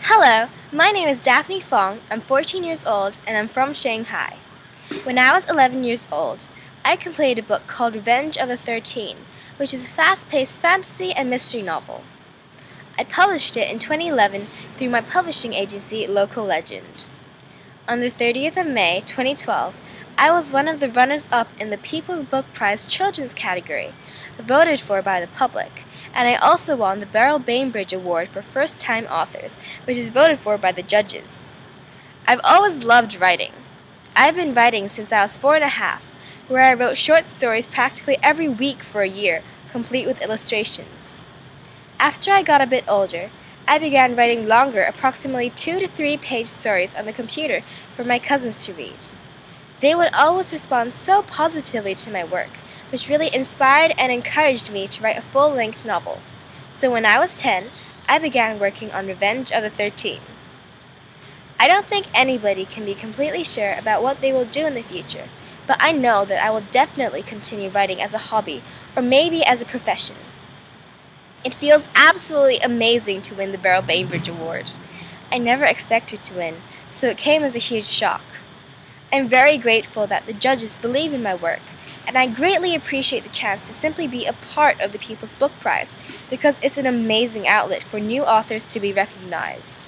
Hello, my name is Daphne Fong. I'm 14 years old and I'm from Shanghai. When I was 11 years old, I completed a book called Revenge of the 13, which is a fast-paced fantasy and mystery novel. I published it in 2011 through my publishing agency, Local Legend. On the 30th of May, 2012, I was one of the runners-up in the People's Book Prize Children's category, voted for by the public, and I also won the Beryl Bainbridge Award for First-Time Authors, which is voted for by the judges. I've always loved writing. I've been writing since I was 4 and a half, where I wrote short stories practically every week for a year, complete with illustrations. After I got a bit older, I began writing longer, approximately 2 to 3 page stories on the computer for my cousins to read. They would always respond so positively to my work, which really inspired and encouraged me to write a full-length novel. So when I was 10, I began working on Revenge of the 13. I don't think anybody can be completely sure about what they will do in the future, but I know that I will definitely continue writing as a hobby or maybe as a profession. It feels absolutely amazing to win the Beryl Bainbridge Award. I never expected to win, so it came as a huge shock. I'm very grateful that the judges believe in my work, and I greatly appreciate the chance to simply be a part of the People's Book Prize because it's an amazing outlet for new authors to be recognized.